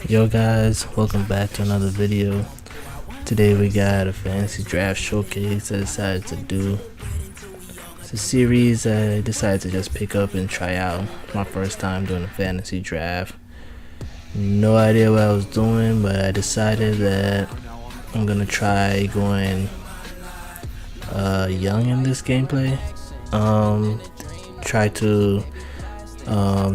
Yo guys, welcome back to another video. Today we got a fantasy draft showcase I decided to do. It's a series I decided to just pick up and try out. My first time doing a fantasy draft. No idea what I was doing, but I decided that I'm gonna try going young in this gameplay. Try to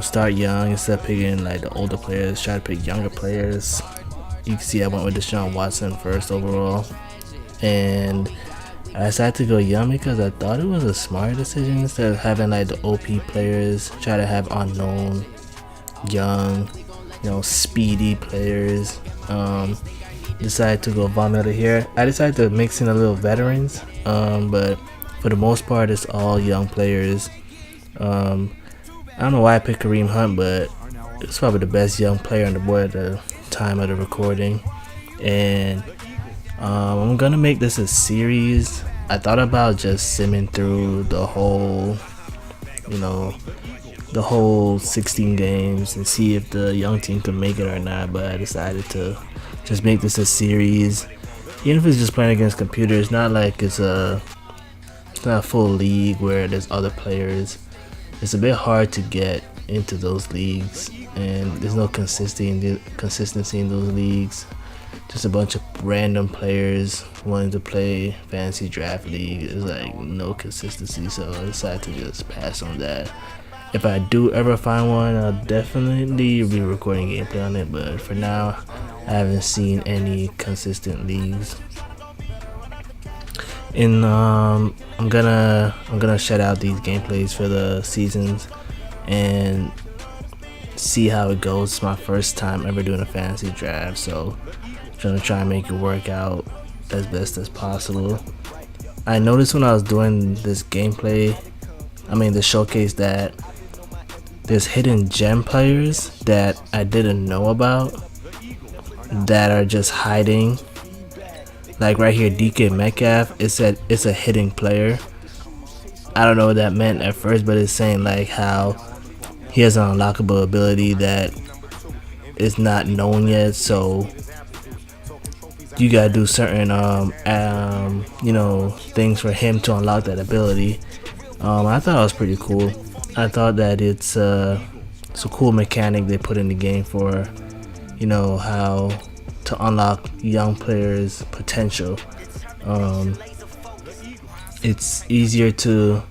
start young instead of picking like the older players. Try to pick younger players. You can see I went with Deshaun Watson first overall, and I decided to go young because I thought it was a smart decision instead of having like the OP players. Try to have unknown, young, speedy players. Decided to go Von Miller here. I decided to mix in a little veterans, but for the most part it's all young players. I don't know why I picked Kareem Hunt, but it's probably the best young player on the board at the time of the recording. And I'm gonna make this a series. I thought about just simming through the whole, the whole 16 games and see if the young team could make it or not, but I decided to just make this a series. Even if it's just playing against computers, it's not like it's not a full league where there's other players. It's a bit hard to get into those leagues, and there's no consistency in those leagues. Just a bunch of random players wanting to play fantasy draft league. There's like no consistency, so I decided to just pass on that. If I do ever find one, I'll definitely be recording gameplay on it, but for now I haven't seen any consistent leagues. And I'm gonna shut out these gameplays for the seasons and see how it goes. It's my first time ever doing a fantasy draft, so I'm gonna try and make it work out as best as possible. I noticed when I was doing this gameplay, the showcase, that there's hidden gem players that I didn't know about that are just hiding. Like right here, DK Metcalf, it said it's a hidden player. I don't know what that meant at first, but it's saying like how he has an unlockable ability that is not known yet, so you gotta do certain things for him to unlock that ability. I thought it was pretty cool. I thought that it's a cool mechanic they put in the game for how to unlock young players' potential. It's easier to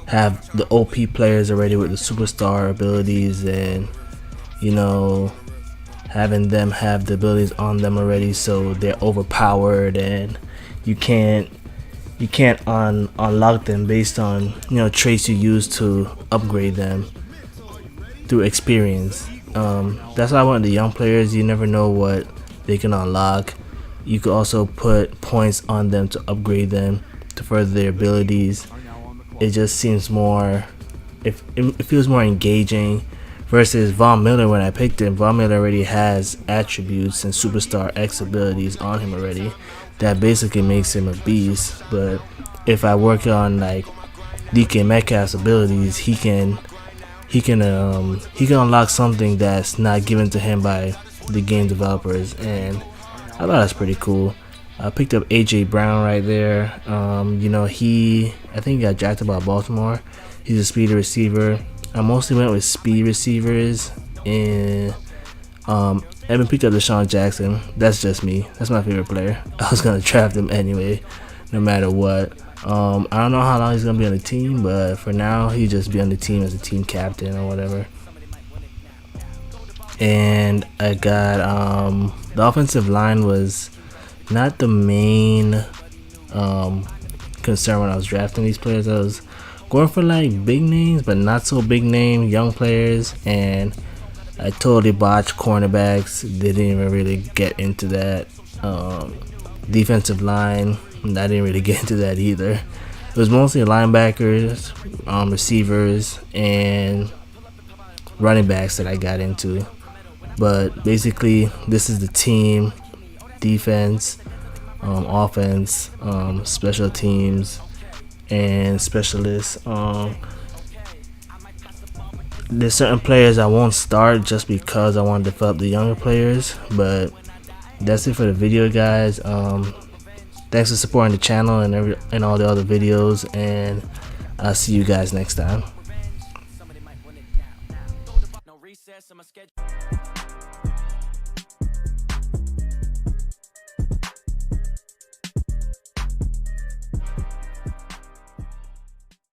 have the OP players already with the superstar abilities, and having them have the abilities on them already, so they're overpowered, and you can't unlock them based on traits you use to upgrade them through experience. That's why I want the young players. You never know what they can unlock. You could also put points on them to upgrade them to further their abilities. It just seems more, it feels more engaging versus Von Miller. When I picked him, Von Miller already has attributes and superstar X abilities on him already that basically makes him a beast. But if I work on like DK Metcalf's abilities, he can unlock something that's not given to him by the game developers, and I thought that's pretty cool. I picked up AJ Brown right there. I think he got drafted by Baltimore. He's a speedy receiver. I mostly went with speed receivers, and I haven't picked up Deshaun Jackson. That's just me. That's my favorite player. I was gonna draft him anyway, no matter what. I don't know how long he's gonna be on the team, but for now he'll just be on the team as a team captain or whatever. And I got the offensive line was not the main concern when I was drafting these players. I was going for like big names, but not so big name young players, and I totally botched cornerbacks. Didn't even really get into that. Defensive line, I didn't really get into that either. It was mostly linebackers, receivers, and running backs that I got into. But basically, this is the team: defense, offense, special teams, and specialists. There's certain players I won't start just because I want to develop the younger players, but that's it for the video, guys. Thanks for supporting the channel and all the other videos, and I'll see you guys next time.